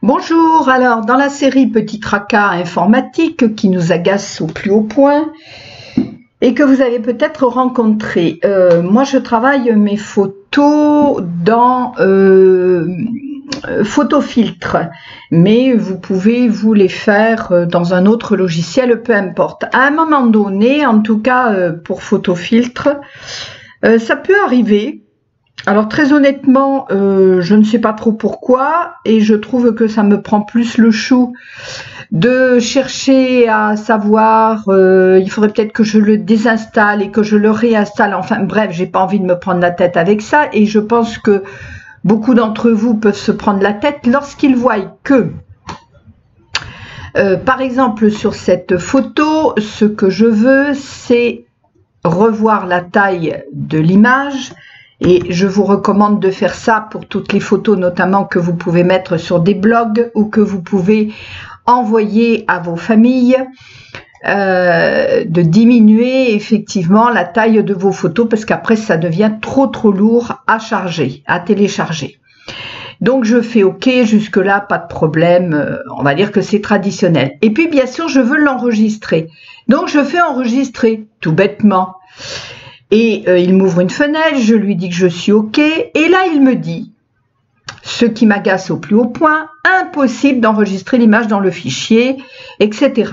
Bonjour, alors dans la série Petit tracas informatique qui nous agace au plus haut point et que vous avez peut-être rencontré, moi je travaille mes photos dans Photofiltre, mais vous pouvez vous les faire dans un autre logiciel, peu importe. À un moment donné, en tout cas pour Photofiltre, ça peut arriver. Alors très honnêtement, je ne sais pas trop pourquoi et je trouve que ça me prend plus le chou de chercher à savoir, il faudrait peut-être que je le désinstalle et que je le réinstalle. Enfin bref, j'ai pas envie de me prendre la tête avec ça et je pense que beaucoup d'entre vous peuvent se prendre la tête lorsqu'ils voient que, par exemple sur cette photo, ce que je veux c'est revoir la taille de l'image. Et je vous recommande de faire ça pour toutes les photos, notamment que vous pouvez mettre sur des blogs ou que vous pouvez envoyer à vos familles, de diminuer effectivement la taille de vos photos parce qu'après ça devient trop lourd à charger, à télécharger. Donc je fais OK, jusque là pas de problème, on va dire que c'est traditionnel. Et puis bien sûr je veux l'enregistrer, donc je fais enregistrer tout bêtement. Et il m'ouvre une fenêtre, je lui dis que je suis OK, et là il me dit, ce qui m'agace au plus haut point, impossible d'enregistrer l'image dans le fichier, etc.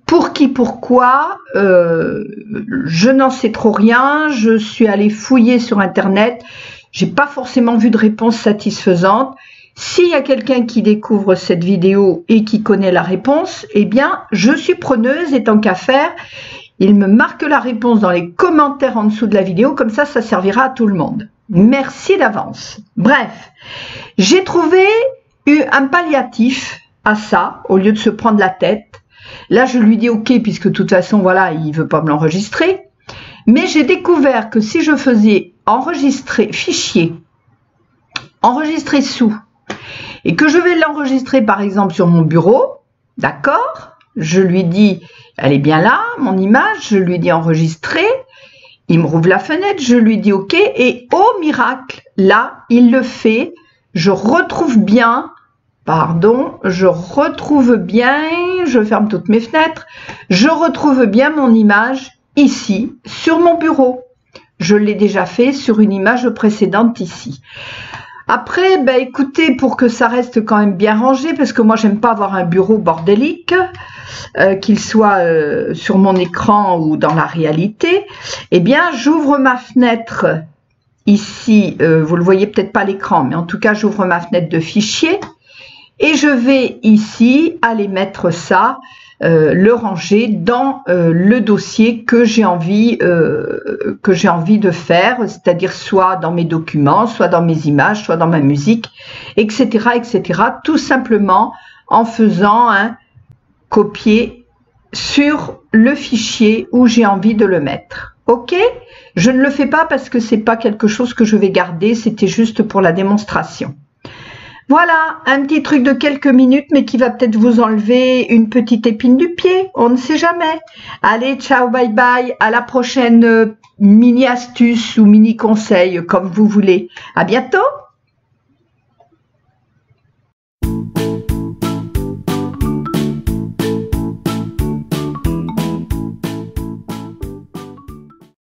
Pour qui, pourquoi, je n'en sais trop rien, je suis allée fouiller sur internet, j'ai pas forcément vu de réponse satisfaisante. S'il y a quelqu'un qui découvre cette vidéo et qui connaît la réponse, eh bien je suis preneuse, et tant qu'à faire, il me marque la réponse dans les commentaires en dessous de la vidéo, comme ça, ça servira à tout le monde. Merci d'avance. Bref, j'ai trouvé un palliatif à ça, au lieu de se prendre la tête. Là, je lui dis OK, puisque de toute façon, voilà, il ne veut pas me l'enregistrer. Mais j'ai découvert que si je faisais enregistrer fichier, enregistrer sous, et que je vais l'enregistrer par exemple sur mon bureau, d'accord ? Je lui dis, elle est bien là, mon image, je lui dis enregistrer, il me rouvre la fenêtre, je lui dis OK, et oh miracle, là, il le fait, je retrouve bien, je ferme toutes mes fenêtres, je retrouve bien mon image ici, sur mon bureau. Je l'ai déjà fait sur une image précédente ici. Après, ben écoutez, pour que ça reste quand même bien rangé, parce que moi j'aime pas avoir un bureau bordélique, qu'il soit sur mon écran ou dans la réalité, eh bien j'ouvre ma fenêtre ici, vous le voyez peut-être pas à l'écran, mais en tout cas j'ouvre ma fenêtre de fichier et je vais ici aller mettre ça, le ranger dans le dossier que j'ai envie de faire, c'est-à-dire soit dans mes documents, soit dans mes images, soit dans ma musique, etc., etc. Tout simplement en faisant un copier sur le fichier où j'ai envie de le mettre. OK? Je ne le fais pas parce que c'est pas quelque chose que je vais garder, c'était juste pour la démonstration. Voilà, un petit truc de quelques minutes, mais qui va peut-être vous enlever une petite épine du pied, on ne sait jamais. Allez, ciao, bye bye, à la prochaine mini astuce ou mini conseil, comme vous voulez. À bientôt!